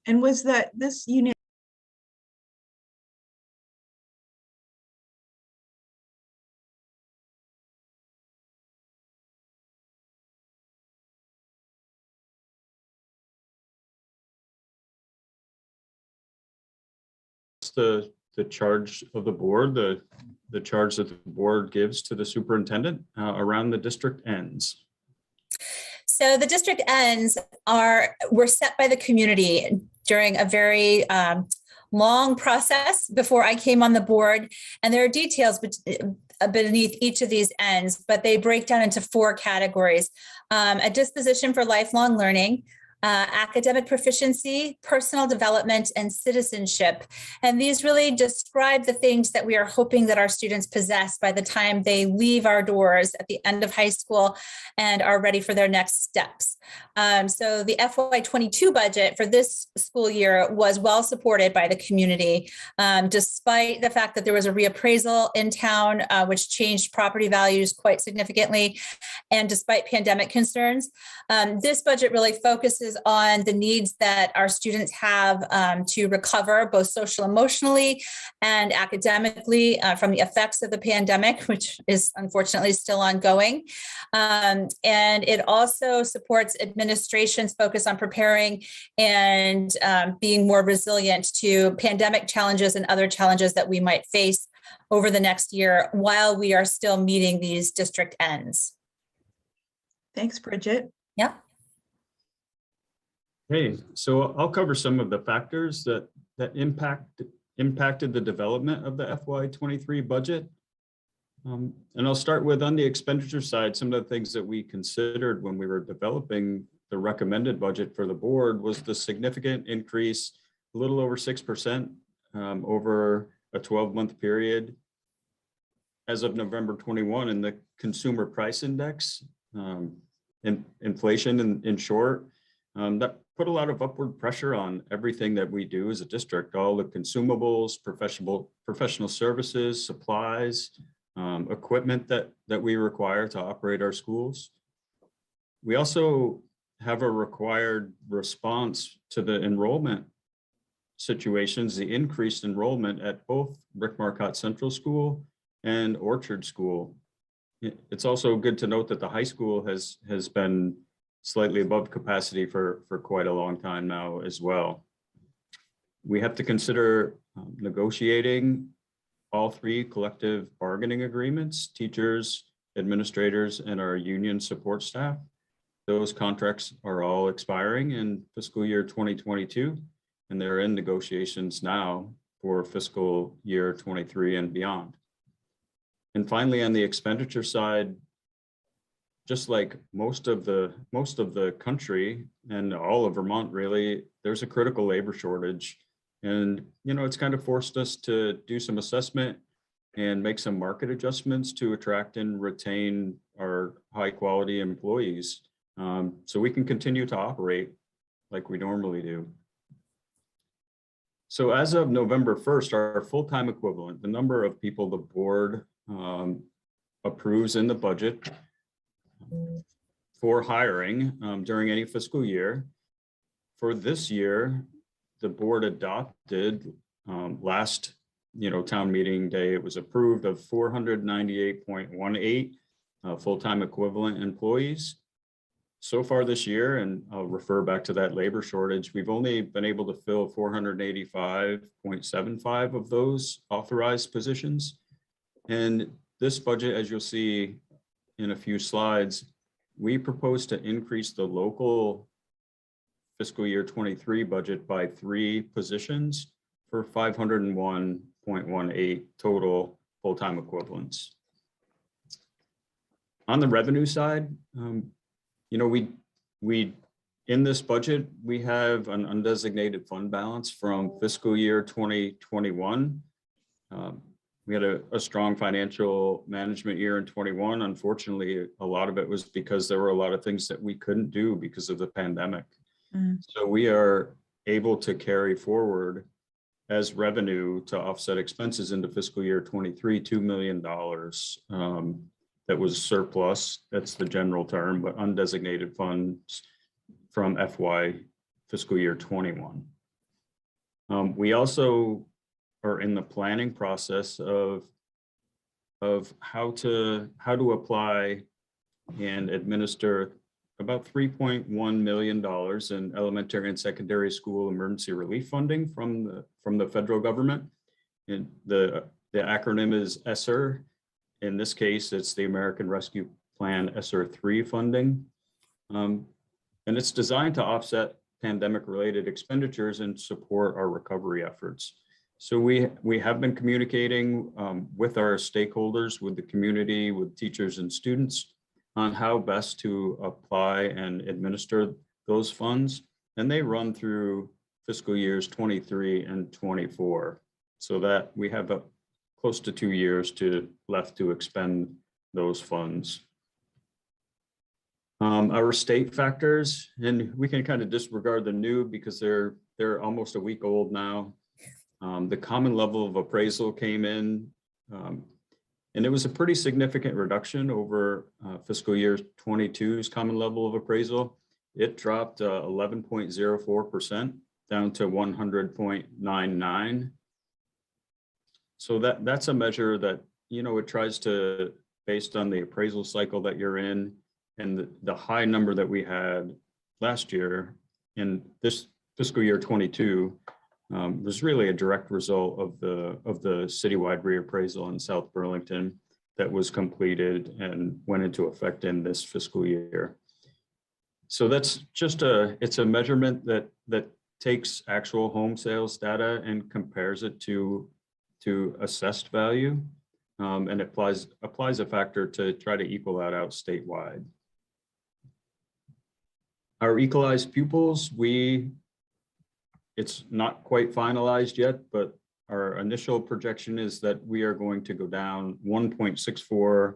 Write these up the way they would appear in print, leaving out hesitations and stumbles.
And was that this unit? The charge of the board, the charge that the board gives to the superintendent around the district ends. So the district ends were set by the community during a very long process before I came on the board. And there are details beneath each of these ends, but they break down into 4 categories: a disposition for lifelong learning, academic proficiency, personal development, and citizenship. And these really describe the things that we are hoping that our students possess by the time they leave our doors at the end of high school and are ready for their next steps. So the FY22 budget for this school year was well supported by the community, despite the fact that there was a reappraisal in town, which changed property values quite significantly, and despite pandemic concerns. This budget really focuses on the needs that our students have to recover both social, emotionally, and academically from the effects of the pandemic, which is unfortunately still ongoing. And it also supports administration's focus on preparing and being more resilient to pandemic challenges and other challenges that we might face over the next year while we are still meeting these district ends. Thanks, Bridget. Yeah. Hey, so I'll cover some of the factors that impacted the development of the FY23 budget. And I'll start with, on the expenditure side, some of the things that we considered when we were developing the recommended budget for the board was the significant increase, a little over 6% over a 12-month period as of November 21 in the consumer price index, inflation in short. That put a lot of upward pressure on everything that we do as a district, all the consumables, professional services, supplies, equipment that we require to operate our schools. We also have a required response to the enrollment situations, the increased enrollment at both Rick Marcotte Central School and Orchard School. It's also good to note that the high school has been slightly above capacity for quite a long time now as well. We have to consider negotiating all 3 collective bargaining agreements: teachers, administrators, and our union support staff. Those contracts are all expiring in fiscal year 2022, and they're in negotiations now for fiscal year 23 and beyond. And finally, on the expenditure side, just like most of the country and all of Vermont, really, there's a critical labor shortage. And, it's kind of forced us to do some assessment and make some market adjustments to attract and retain our high quality employees, so we can continue to operate like we normally do. So as of November 1st, our full-time equivalent, the number of people the board approves in the budget for hiring during any fiscal year. For this year, the board adopted last town meeting day, it was approved of 498.18 full-time equivalent employees. So far this year, and I'll refer back to that labor shortage, we've only been able to fill 485.75 of those authorized positions. And this budget, as you'll see in a few slides, we propose to increase the local fiscal year 23 budget by 3 positions for 501.18 total full-time equivalents. On the revenue side, we in this budget, we have an undesignated fund balance from fiscal year 2021. We had a strong financial management year in 21. Unfortunately, a lot of it was because there were a lot of things that we couldn't do because of the pandemic. So we are able to carry forward as revenue to offset expenses into fiscal year 23, $2 million. That was surplus, that's the general term, but undesignated funds from FY fiscal year 21. We also are in the planning process of how to apply and administer about $3.1 million in elementary and secondary school emergency relief funding from the federal government. And the acronym is ESSER. In this case, it's the American Rescue Plan ESSER 3 funding. And it's designed to offset pandemic-related expenditures and support our recovery efforts. So we have been communicating with our stakeholders, with the community, with teachers and students on how best to apply and administer those funds. And they run through fiscal years 23 and 24, so that we have close to 2 years left to expend those funds. Our state factors, and we can kind of disregard the new because they're almost a week old now. The common level of appraisal came in, and it was a pretty significant reduction over fiscal year 22's common level of appraisal. It dropped 11.04% down to 100.99. So that's a measure that, it tries to, based on the appraisal cycle that you're in and the high number that we had last year in this fiscal year 22, was really a direct result of the citywide reappraisal in South Burlington that was completed and went into effect in this fiscal year. So that's just it's a measurement that takes actual home sales data and compares it to assessed value, and applies a factor to try to equal that out statewide. Our equalized pupils, it's not quite finalized yet, but our initial projection is that we are going to go down 1.64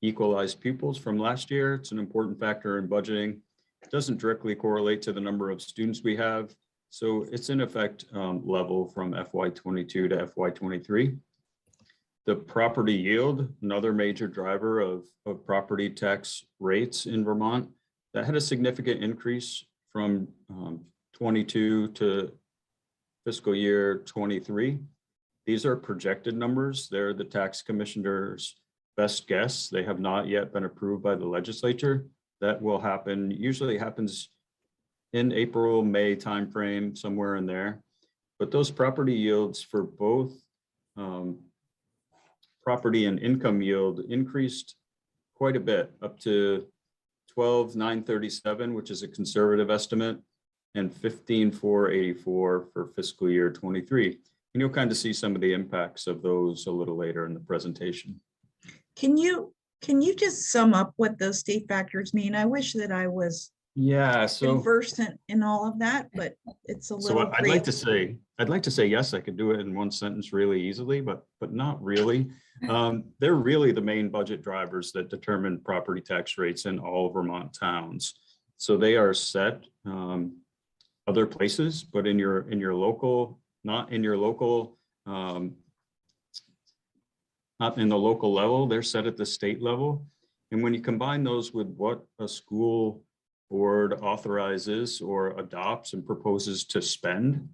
equalized pupils from last year. It's an important factor in budgeting. It doesn't directly correlate to the number of students we have. So it's in effect level from FY22 to FY23. The property yield, another major driver of property tax rates in Vermont, that had a significant increase from 22 to fiscal year 23. These are projected numbers. They're the tax commissioner's best guess. They have not yet been approved by the legislature. That will happen, usually happens in April, May timeframe, somewhere in there. But those property yields for both property and income yield increased quite a bit, up to 12,937, which is a conservative estimate, and 15,484 for fiscal year 23. And you'll kind of see some of the impacts of those a little later in the presentation. Can you just sum up what those state factors mean? I wish that I was conversant in all of that, but it's a little. So I'd like to say yes, I could do it in one sentence really easily, but not really. They're really the main budget drivers that determine property tax rates in all Vermont towns. So they are set other places, but in your local, not in your local, not in the local level, they're set at the state level. And when you combine those with what a school board authorizes or adopts and proposes to spend,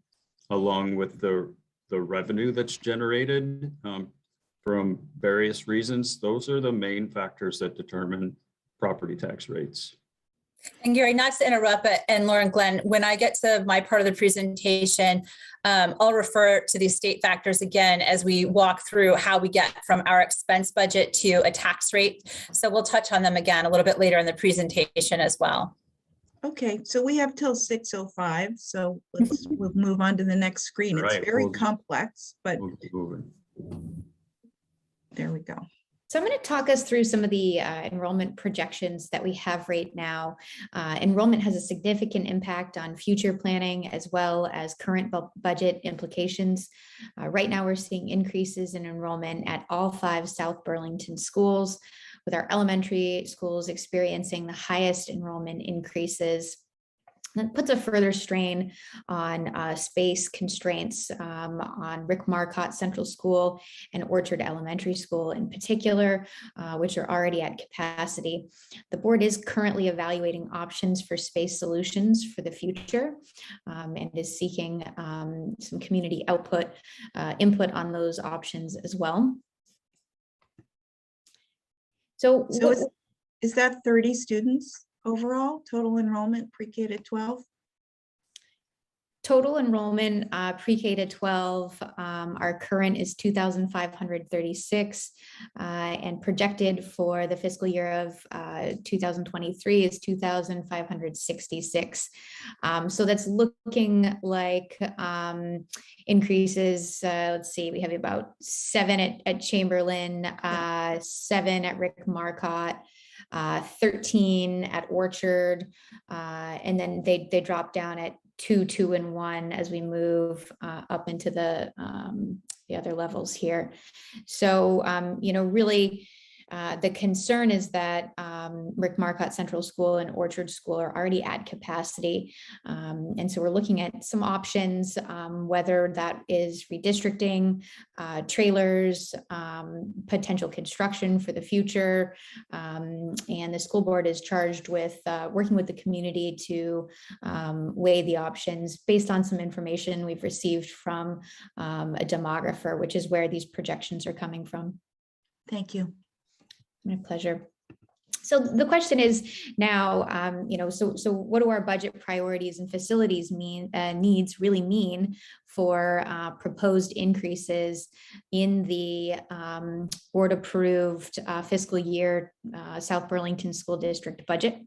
along with the revenue that's generated from various reasons, those are the main factors that determine property tax rates. And Gary, not to interrupt, but and Lauren, Glenn, when I get to my part of the presentation, I'll refer to these state factors again as we walk through how we get from our expense budget to a tax rate. So we'll touch on them again a little bit later in the presentation as well. Okay, so we have till 6:05, so we'll move on to the next screen. It's Right, very complex, but we'll keep moving. There we go. So I'm going to talk us through some of the enrollment projections that we have right now. Enrollment has a significant impact on future planning as well as current budget implications. Right now, we're seeing increases in enrollment at all 5 South Burlington schools, with our elementary schools experiencing the highest enrollment increases. That puts a further strain on space constraints on Rick Marcotte Central School and Orchard Elementary School in particular, which are already at capacity. The board is currently evaluating options for space solutions for the future and is seeking some community input on those options as well. So is that 30 students overall, total enrollment pre-K to 12? Total enrollment pre-K to 12, our current is 2,536 and projected for the fiscal year of 2023 is 2,566. So that's looking like increases, let's see, we have about 7 at Chamberlain, 7 at Rick Marcotte, 13 at Orchard, and then they drop down at 2, 2, and 1 as we move up into the other levels here. So, really, the concern is that Rick Marcotte Central School and Orchard School are already at capacity. And so we're looking at some options, whether that is redistricting, trailers, potential construction for the future. And the school board is charged with working with the community to weigh the options based on some information we've received from a demographer, which is where these projections are coming from. Thank you. My pleasure. So the question is now, so what do our budget priorities and facilities needs really mean for proposed increases in the board approved fiscal year South Burlington School District budget?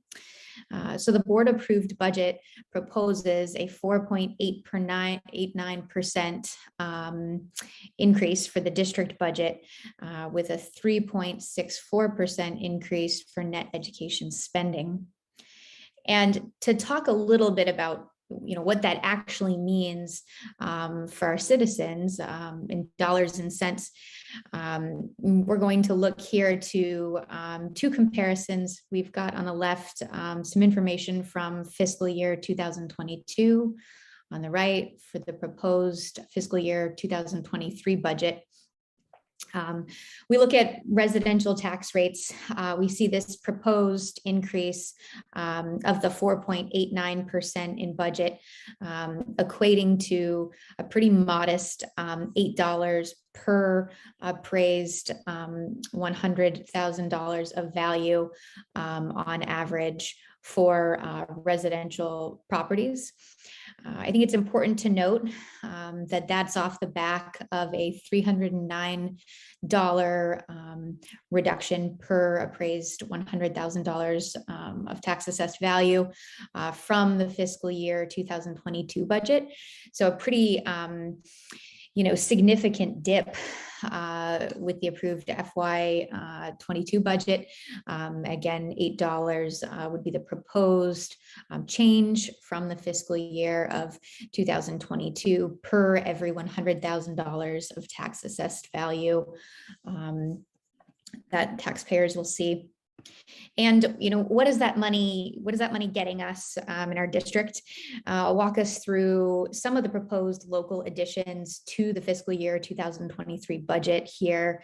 So the board approved budget proposes a 4.89% increase for the district budget with a 3.64% increase for net education spending. And to talk a little bit about what that actually means for our citizens in dollars and cents. We're going to look here to 2 comparisons. We've got on the left some information from fiscal year 2022, on the right for the proposed fiscal year 2023 budget. We look at residential tax rates. We see this proposed increase of the 4.89% in budget, equating to a pretty modest $8 per appraised $100,000 of value on average for residential properties. I think it's important to note that that's off the back of a $309 reduction per appraised $100,000 of tax assessed value from the fiscal year 2022 budget. So a pretty significant dip with the approved FY 22 budget. Again, $8 would be the proposed change from the fiscal year of 2022 per every $100,000 of tax assessed value that taxpayers will see. And what is that money getting us in our district? I'll walk us through some of the proposed local additions to the fiscal year 2023 budget here.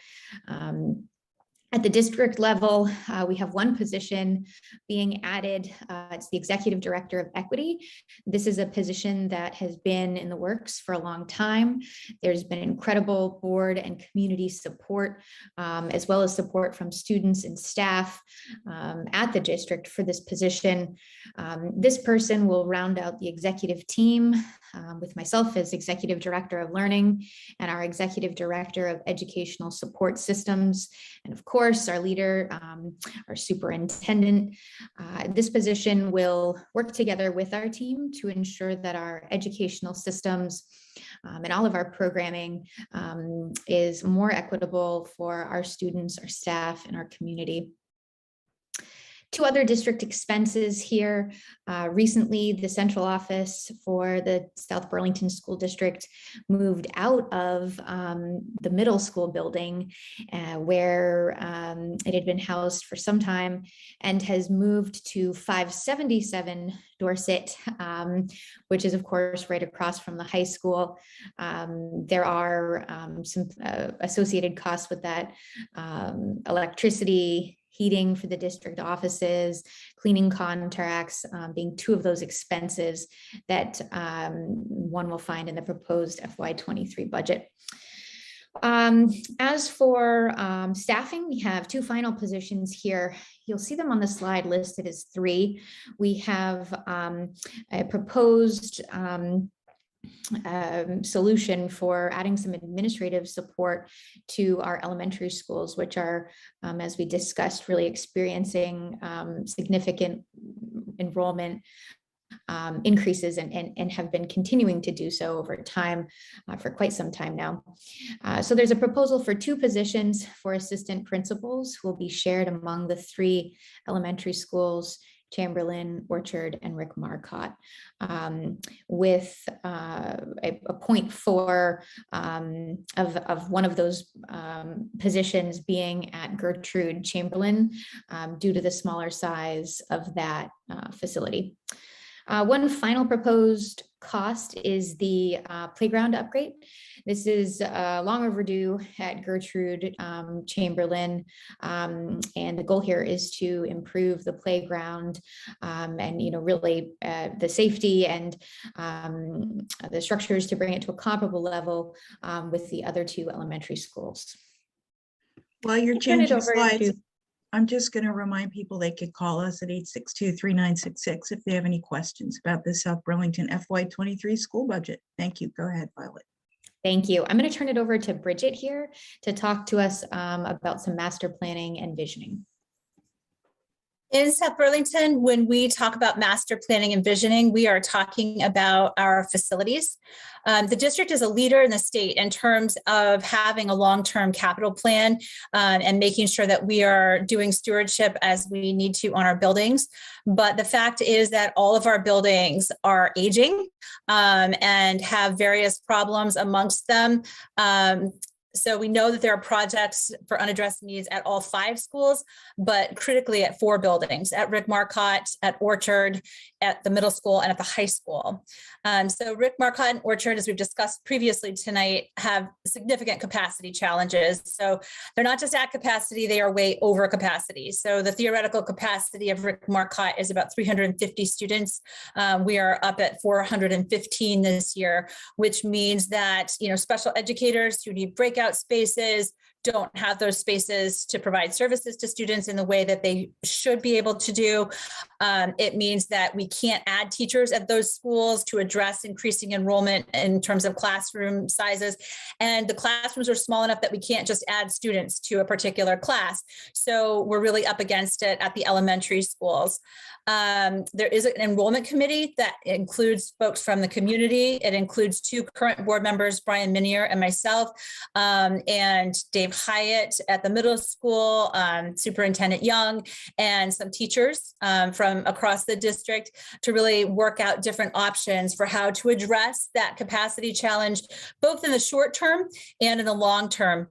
At the district level, we have one position being added. It's the Executive Director of Equity. This is a position that has been in the works for a long time. There's been incredible board and community support, as well as support from students and staff at the district for this position. This person will round out the executive team with myself as Executive Director of Learning and our Executive Director of Educational Support Systems, and of course, our leader, our superintendent. This position will work together with our team to ensure that our educational systems and all of our programming is more equitable for our students, our staff, and our community. Two other district expenses here. Recently, the central office for the South Burlington School District moved out of the middle school building where it had been housed for some time, and has moved to 577 Dorset, which is of course right across from the high school. There are some associated costs with that, electricity, heating for the district offices, cleaning contracts, being two of those expenses that one will find in the proposed FY23 budget. As for staffing, we have two final positions here. You'll see them on the slide listed as 3. We have a proposed solution for adding some administrative support to our elementary schools, which are, as we discussed, really experiencing significant enrollment increases and have been continuing to do so over time for quite some time now. So there's a proposal for 2 positions for assistant principals who will be shared among the 3 elementary schools, Chamberlain, Orchard, and Rick Marcotte, with a 0.4 of one of those positions being at Gertrude Chamberlain due to the smaller size of that facility. One final proposed cost is the playground upgrade. This is long overdue at Gertrude Chamberlain, and the goal here is to improve the playground and really the safety and the structures to bring it to a comparable level with the other 2 elementary schools. While you're changing slides, I'm just going to remind people they could call us at 862-3966 if they have any questions about the South Burlington FY23 school budget. Thank you. Go ahead, Violet. Thank you. I'm going to turn it over to Bridget here to talk to us about some master planning and visioning. In South Burlington, when we talk about master planning and visioning, we are talking about our facilities. The district is a leader in the state in terms of having a long-term capital plan and making sure that we are doing stewardship as we need to on our buildings. But the fact is that all of our buildings are aging and have various problems amongst them. So we know that there are projects for unaddressed needs at all 5 schools, but critically at 4 buildings, at Rick Marcotte, at Orchard, at the middle school, and at the high school. So Rick Marcotte and Orchard, as we've discussed previously tonight, have significant capacity challenges. So they're not just at capacity, they are way over capacity. So the theoretical capacity of Rick Marcotte is about 350 students. We are up at 415 this year, which means that, special educators who need breakout spaces don't have those spaces to provide services to students in the way that they should be able to do. It means that we can't add teachers at those schools to address increasing enrollment in terms of classroom sizes. And the classrooms are small enough that we can't just add students to a particular class. So we're really up against it at the elementary schools. There is an enrollment committee that includes folks from the community. It includes 2 current board members, Brian Minier and myself, and Dave Hyatt at the middle school, Superintendent Young, and some teachers from across the district to really work out different options for how to address that capacity challenge, both in the short term and in the long term.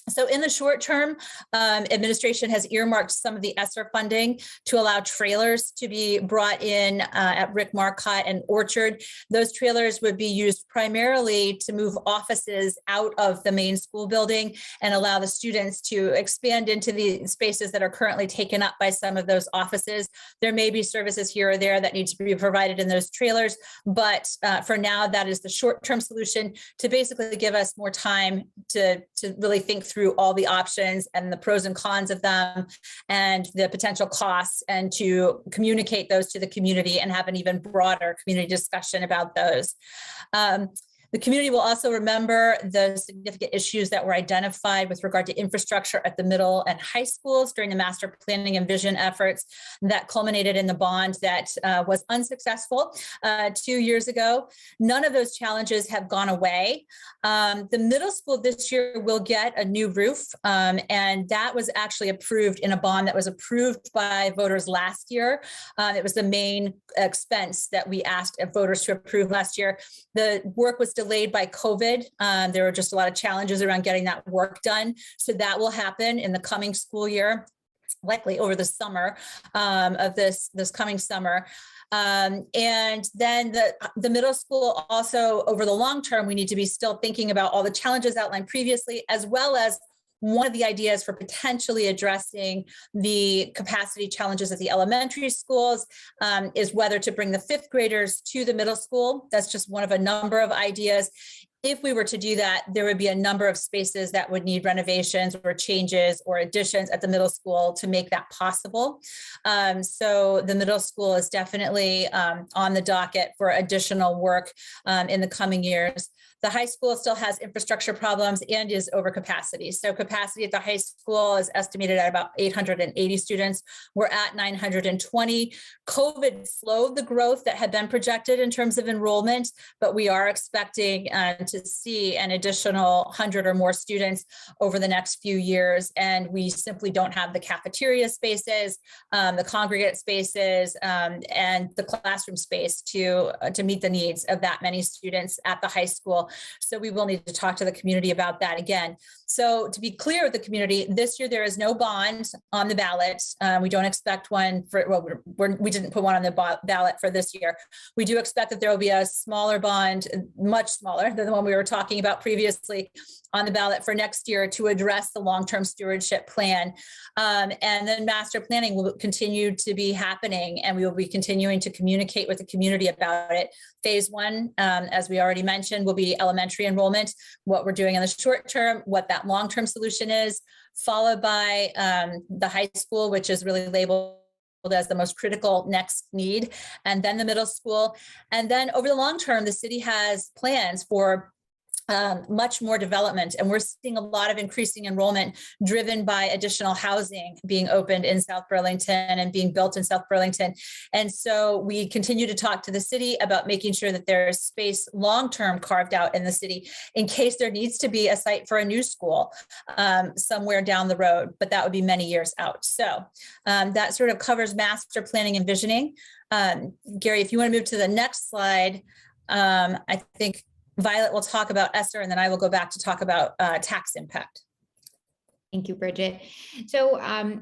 So in the short term, administration has earmarked some of the ESSER funding to allow trailers to be brought in at Rick Marcotte and Orchard. Those trailers would be used primarily to move offices out of the main school building and allow the students to expand into the spaces that are currently taken up by some of those offices. There may be services here or there that need to be provided in those trailers, but for now, that is the short-term solution to basically give us more time to really think through all the options and the pros and cons of them and the potential costs, and to communicate those to the community and have an even broader community discussion about those. The community will also remember the significant issues that were identified with regard to infrastructure at the middle and high schools during the master planning and vision efforts that culminated in the bond that was unsuccessful 2 years ago. None of those challenges have gone away. The middle school this year will get a new roof, and that was actually approved in a bond that was approved by voters last year. It was the main expense that we asked voters to approve last year. The work was delayed by COVID. There were just a lot of challenges around getting that work done. So that will happen in the coming school year, likely over the summer of this coming summer. And then the middle school also, over the long term, we need to be still thinking about all the challenges outlined previously, as well as one of the ideas for potentially addressing the capacity challenges at the elementary schools is whether to bring the fifth graders to the middle school. That's just one of a number of ideas. If we were to do that, there would be a number of spaces that would need renovations or changes or additions at the middle school to make that possible. So the middle school is definitely on the docket for additional work in the coming years. The high school still has infrastructure problems and is over capacity. So capacity at the high school is estimated at about 880 students. We're at 920. COVID slowed the growth that had been projected in terms of enrollment, but we are expecting to see an additional 100 or more students over the next few years. And we simply don't have the cafeteria spaces, the congregate spaces, and the classroom space to meet the needs of that many students at the high school. So we will need to talk to the community about that again. So to be clear with the community, this year there is no bond on the ballot. We don't expect one for, well, we didn't put one on the ballot for this year. We do expect that there will be a smaller bond, much smaller than the one we were talking about previously, on the ballot for next year to address the long-term stewardship plan. And then master planning will continue to be happening, and we will be continuing to communicate with the community about it. Phase one, as we already mentioned, will be elementary enrollment, what we're doing in the short term, what that long-term solution is, followed by the high school, which is really labeled as the most critical next need, and then the middle school. And then over the long term, the city has plans for much more development. And we're seeing a lot of increasing enrollment driven by additional housing being opened in South Burlington and being built in South Burlington. And so we continue to talk to the city about making sure that there's space long-term carved out in the city in case there needs to be a site for a new school somewhere down the road, but that would be many years out. So that sort of covers master planning and visioning. Gary, if you want to move to the next slide, I think Violet will talk about ESSER, and then I will go back to talk about tax impact. Thank you, Bridget. So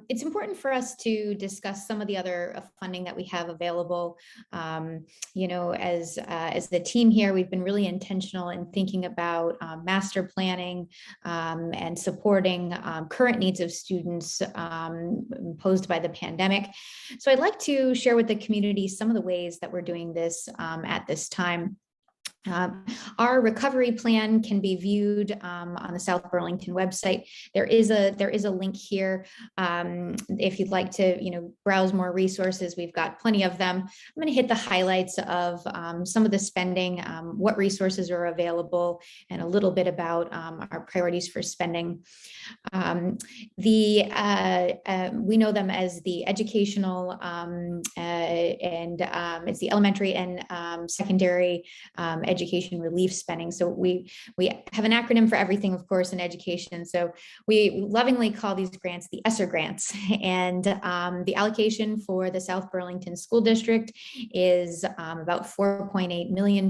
it's important for us to discuss some of the other funding that we have available. You know, as the team here, we've been really intentional in thinking about master planning and supporting current needs of students posed by the pandemic. So I'd like to share with the community some of the ways that we're doing this at this time. Our recovery plan can be viewed on the South Burlington website. There is a link here. If you'd like to, browse more resources, we've got plenty of them. I'm going to hit the highlights of some of the spending, what resources are available, and a little bit about our priorities for spending. We know them as the educational and it's the elementary and secondary education relief spending. So we have an acronym for everything, of course, in education. So we lovingly call these grants the ESSER grants. And the allocation for the South Burlington School District is about $4.8 million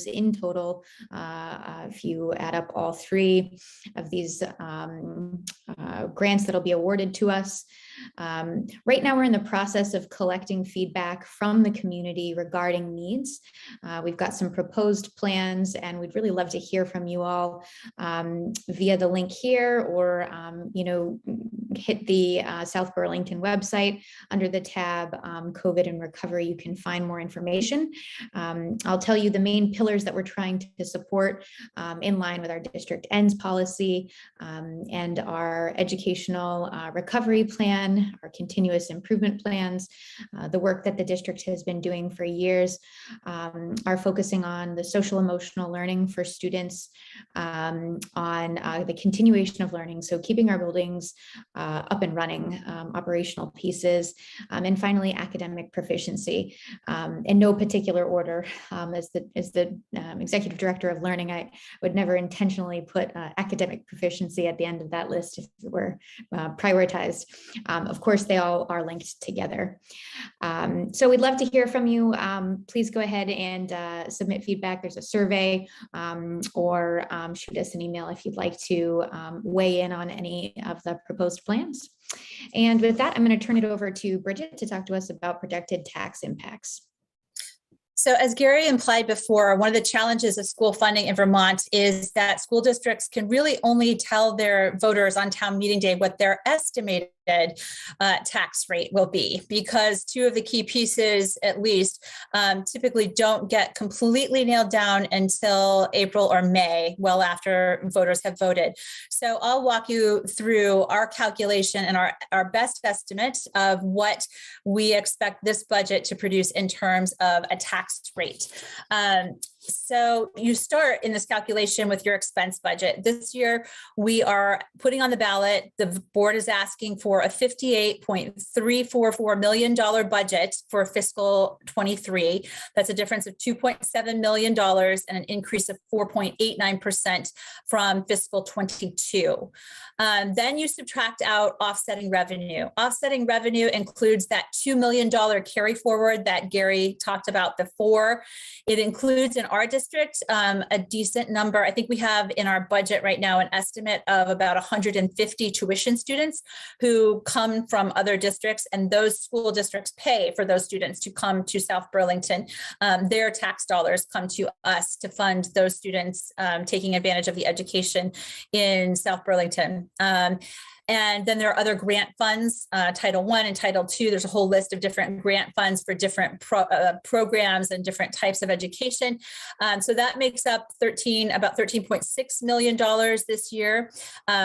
in total. If you add up all three of these grants that'll be awarded to us. Right now, we're in the process of collecting feedback from the community regarding needs. We've got some proposed plans, and we'd really love to hear from you all via the link here, or hit the South Burlington website under the tab COVID and Recovery. You can find more information. I'll tell you the main pillars that we're trying to support in line with our district ends policy and our educational recovery plan plan, our continuous improvement plans, the work that the district has been doing for years, are focusing on the social emotional learning for students, on the continuation of learning. So keeping our buildings up and running, operational pieces, and finally academic proficiency. In no particular order, as the executive director of learning, I would never intentionally put academic proficiency at the end of that list if it were prioritized. Of course, they all are linked together. So we'd love to hear from you. Please go ahead and submit feedback. There's a survey, or shoot us an email if you'd like to weigh in on any of the proposed plans. And with that, I'm going to turn it over to Bridget to talk to us about projected tax impacts. So as Gary implied before, one of the challenges of school funding in Vermont is that school districts can really only tell their voters on town meeting day what their estimated tax rate will be, because two of the key pieces, at least, typically don't get completely nailed down until April or May, well after voters have voted. So I'll walk you through our calculation and our best estimate of what we expect this budget to produce in terms of a tax rate. So you start in this calculation with your expense budget. This year, we are putting on the ballot, the board is asking for a $58.344 million budget for fiscal 23. That's a difference of $2.7 million and an increase of 4.89% from fiscal 22. Then you subtract out offsetting revenue. Offsetting revenue includes that $2 million carry forward that Gary talked about before. It includes in our district a decent number. I think we have in our budget right now an estimate of about 150 tuition students who come from other districts, and those school districts pay for those students to come to South Burlington. Their tax dollars come to us to fund those students taking advantage of the education in South Burlington. And then there are other grant funds, Title I and Title II. There's a whole list of different grant funds for different programs and different types of education. So that makes up about $13.6 million this year,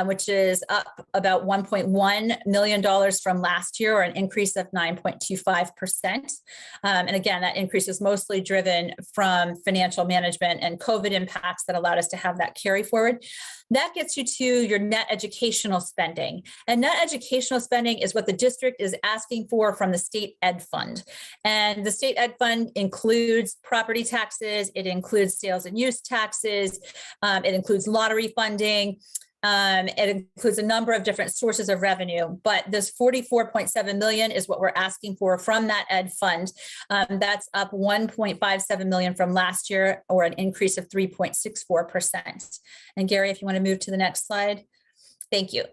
which is up about $1.1 million from last year, or an increase of 9.25%. And again, that increase is mostly driven from financial management and COVID impacts that allowed us to have that carry forward. That gets you to your net educational spending. And net educational spending is what the district is asking for from the state ed fund. And the state ed fund includes property taxes, it includes sales and use taxes, it includes lottery funding. It includes a number of different sources of revenue, but this $44.7 million is what we're asking for from that ed fund. That's up $1.57 million from last year, or an increase of 3.64%. And Gary, if you want to move to the next slide. Thank you.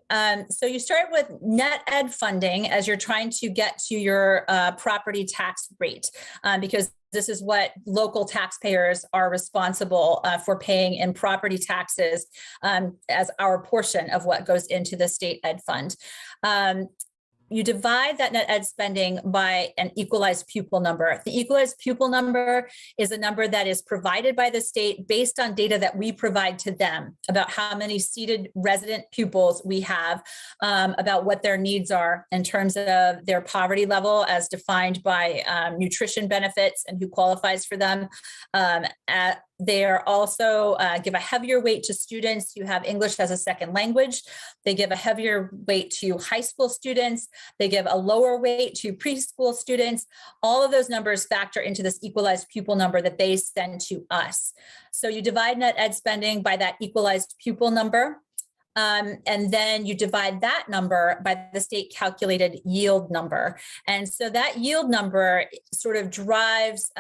So you start with net ed funding as you're trying to get to your property tax rate, because this is what local taxpayers are responsible for paying in property taxes as our portion of what goes into the state ed fund. You divide that net ed spending by an equalized pupil number. The equalized pupil number is a number that is provided by the state based on data that we provide to them about how many seated resident pupils we have, about what their needs are in terms of their poverty level as defined by nutrition benefits and who qualifies for them. They are also give a heavier weight to students who have English as a second language. They give a heavier weight to high school students. They give a lower weight to preschool students. All of those numbers factor into this equalized pupil number that they send to us. So you divide net ed spending by that equalized pupil number. And then you divide that number by the state calculated yield number. And so that yield number sort of drives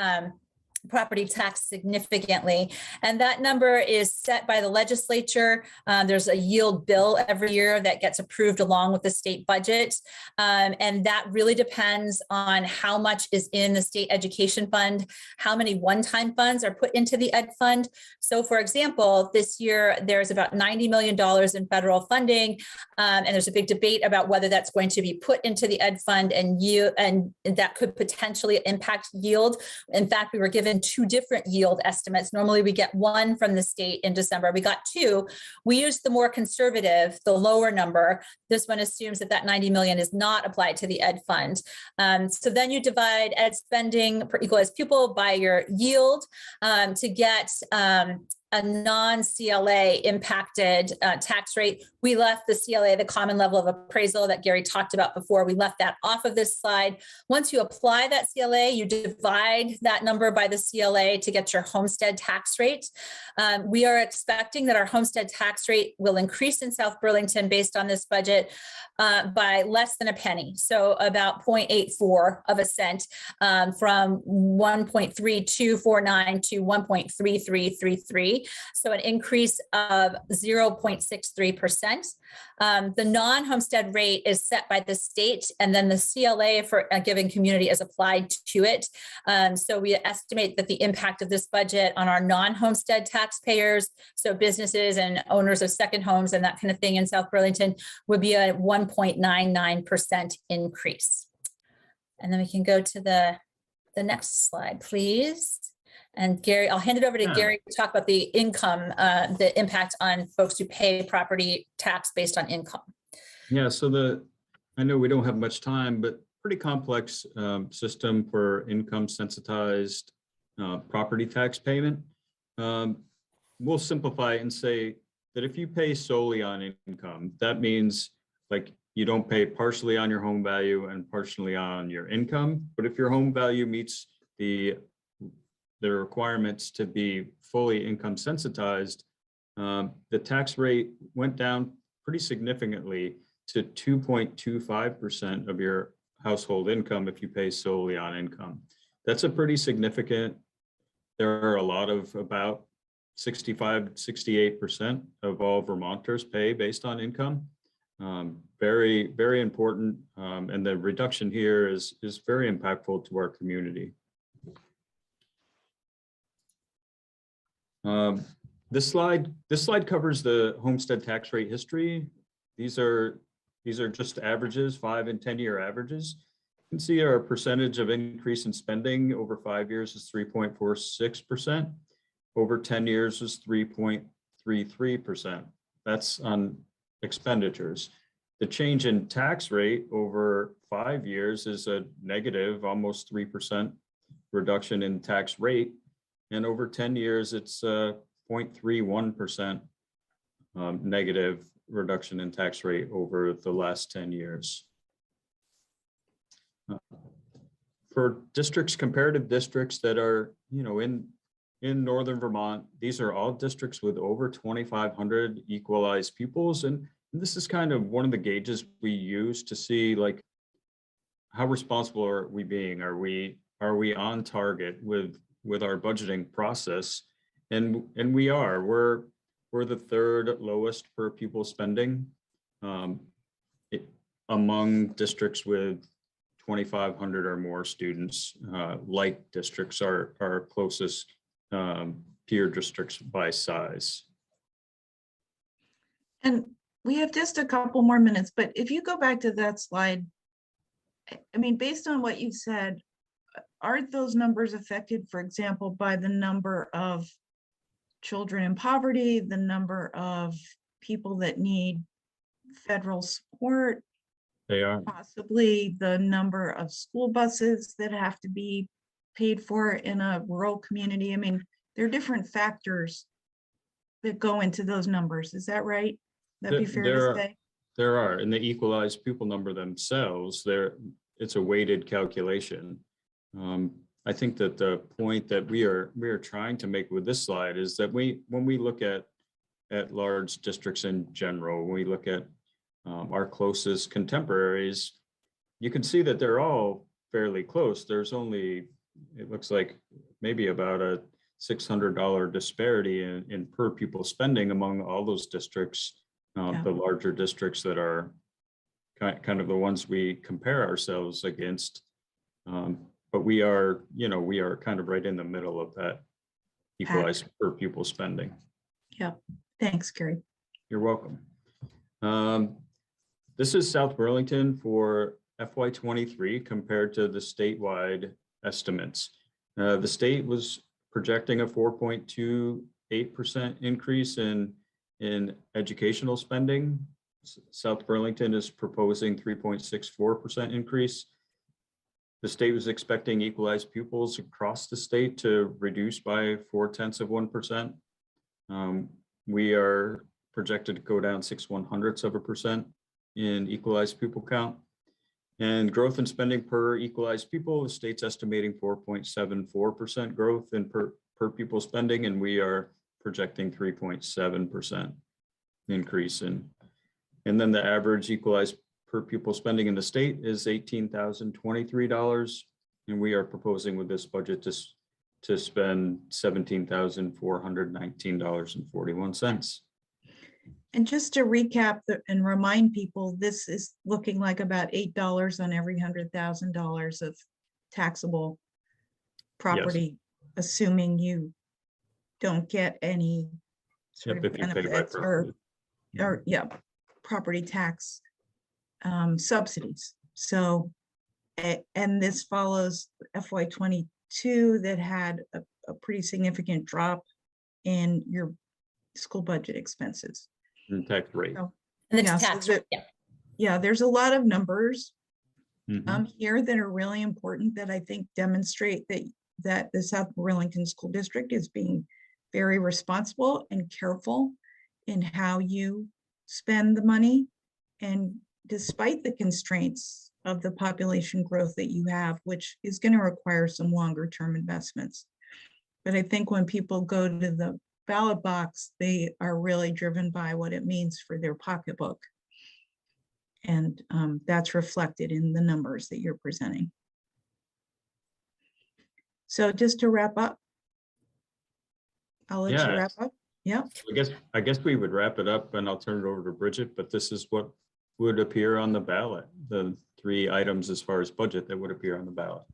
property tax significantly. And that number is set by the legislature. There's a yield bill every year that gets approved along with the state budget. And that really depends on how much is in the state education fund, how many one-time funds are put into the ed fund. So for example, this year, there's about $90 million in federal funding. And there's a big debate about whether that's going to be put into the ed fund and yield, and that could potentially impact yield. In fact, we were given given two different yield estimates. Normally we get one from the state in December. We got two. We used the more conservative, the lower number. This one assumes that that 90 million is not applied to the ed fund. So then you divide ed spending per equalized pupil by your yield to get a non-CLA impacted tax rate. We left the CLA, the common level of appraisal that Gary talked about before. We left that off of this slide. Once you apply that CLA, you divide that number by the CLA to get your homestead tax rate. We are expecting that our homestead tax rate will increase in South Burlington based on this budget by less than a penny. So about 0.84 of a cent from 1.3249 to 1.3333. So an increase of 0.63%. The non-homestead rate is set by the state, and then the CLA for a given community is applied to it. So we estimate that the impact of this budget on our non-homestead taxpayers, so businesses and owners of second homes and that kind of thing in South Burlington, would be a 1.99% increase. And then we can go to the next slide, please. And Gary, I'll hand it over to Gary to talk about the income, the impact on folks who pay property tax based on income. Yeah, so I know we don't have much time, but pretty complex system for income sensitized property tax payment. We'll simplify it and say that if you pay solely on income, that means like you don't pay partially on your home value and partially on your income. But if your home value meets the requirements to be fully income sensitized, the tax rate went down pretty significantly to 2.25% of your household income if you pay solely on income. That's a pretty significant. There are a lot of about 65-68% of all Vermonters pay based on income. Very, very important. And the reduction here is very impactful to our community. This slide covers the homestead tax rate history. These are just averages, 5 and 10-year averages. You can see our percentage of increase in spending over 5 years is 3.46%. Over 10 years is 3.33%. That's on expenditures. The change in tax rate over 5 years is a negative, almost 3% reduction in tax rate. And over 10 years, it's 0.31% negative reduction in tax rate over the last 10 years. For districts, comparative districts that are, in Northern Vermont, these are all districts with over 2,500 equalized pupils. And this is kind of one of the gauges we use to see like, how responsible are we being? Are we on target with our budgeting process? And we are. We're the third lowest per pupil spending among districts with 2,500 or more students. Like districts are our closest peer districts by size. And we have just a couple more minutes, but if you go back to that slide, I mean, based on what you said, aren't those numbers affected, for example, by the number of children in poverty, the number of people that need federal support? They are. Possibly the number of school buses that have to be paid for in a rural community. I mean, there are different factors that go into those numbers. Is that right? That'd be fair to say? There are. And the equalized pupil number themselves, it's a weighted calculation. I think that the point that we are trying to make with this slide is that when we look at large districts in general, when we look at our closest contemporaries, you can see that they're all fairly close. There's only, it looks like maybe about a $600 disparity in per pupil spending among all those districts, the larger districts that are kind of the ones we compare ourselves against. But we are kind of right in the middle of that equalized per pupil spending. Yeah, thanks, Gary. You're welcome. This is South Burlington for FY23 compared to the statewide estimates. The state was projecting a 4.28% increase in educational spending. South Burlington is proposing 3.64% increase. The state was expecting equalized pupils across the state to reduce by 0.4%. We are projected to go down 6/100% in equalized pupil count. And growth in spending per equalized pupil, the state's estimating 4.74% growth in per pupil spending, and we are projecting 3.7% increase in. And then the average equalized per pupil spending in the state is $18,023, and we are proposing with this budget to spend $17,419.41. And just to recap and remind people, this is looking like about $8 on every $100,000 of taxable property, assuming you don't get any sort of benefits or property tax subsidies. So, and this follows FY22 that had a pretty significant drop in your school budget expenses. And tax rate. So, And the yeah, tax so rate, there's a lot of numbers Mhm. here that are really important that I think demonstrate that the South Burlington School District is being very responsible and careful in how you spend the money. And despite the constraints of the population growth that you have, which is going to require some longer term investments. But I think when people go to the ballot box, they are really driven by what it means for their pocketbook. And that's reflected in the numbers that you're presenting. So just to wrap up, I'll let you wrap up. Yeah. I guess we would wrap it up, and I'll turn it over to Bridget, but this is what would appear on the ballot, the 3 items as far as budget that would appear on the ballot.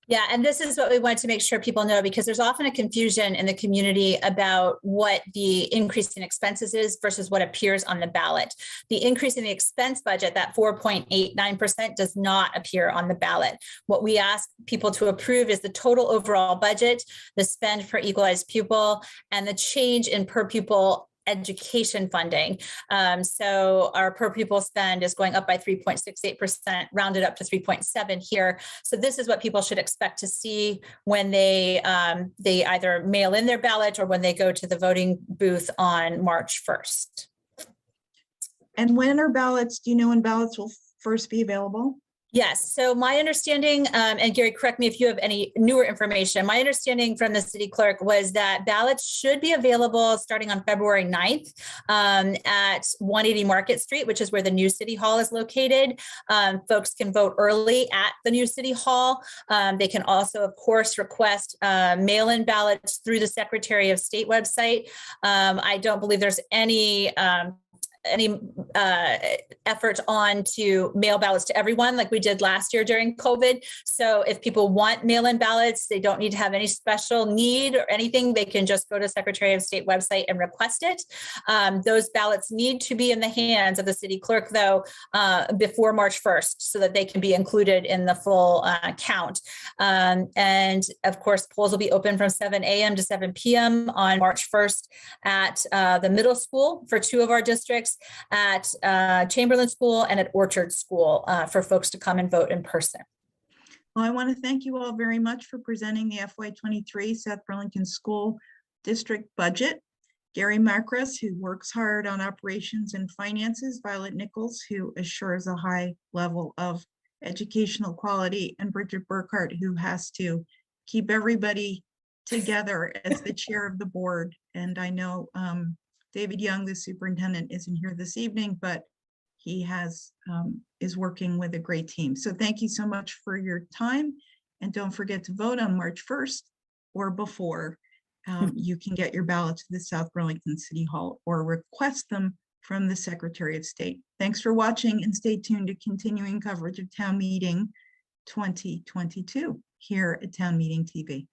Yeah, and this is what we want to make sure people know, because there's often a confusion in the community about what the increase in expenses is versus what appears on the ballot. The increase in the expense budget, that 4.89%, does not appear on the ballot. What we ask people to approve is the total overall budget, the spend per equalized pupil, and the change in per pupil education funding. So our per pupil spend is going up by 3.68%, rounded up to 3.7 here. So this is what people should expect to see when they either mail in their ballot or when they go to the voting booth on March 1st. And when are ballots? Do you know when ballots will first be available? Yes. So my understanding, and Gary, correct me if you have any newer information, my understanding from the city clerk was that ballots should be available starting on February 9th at 180 Market Street, which is where the new city hall is located. Folks can vote early at the new city hall. They can also, of course, request mail-in ballots through the Secretary of State website. I don't believe there's any effort on to mail ballots to everyone like we did last year during COVID. So if people want mail-in ballots, they don't need to have any special need or anything. They can just go to Secretary of State website and request it. Those ballots need to be in the hands of the city clerk, though, before March 1st, so that they can be included in the full count. And of course, polls will be open from 7 a.m. to 7 p.m. on March 1st at the middle school for 2 of our districts, at Chamberlain School and at Orchard School for folks to come and vote in person. Well, I want to thank you all very much for presenting the FY23 South Burlington School District budget. Gary Macros, who works hard on operations and finances, Violet Nichols, who assures a high level of educational quality, and Bridget Burkhart, who has to keep everybody together as the chair of the board. And I know David Young, the superintendent, isn't here this evening, but he is working with a great team. So thank you so much for your time. And don't forget to vote on March 1st or before. You can get your ballot to the South Burlington City Hall or request them from the Secretary of State. Thanks for watching, and stay tuned to continuing coverage of Town Meeting 2022 here at Town Meeting TV.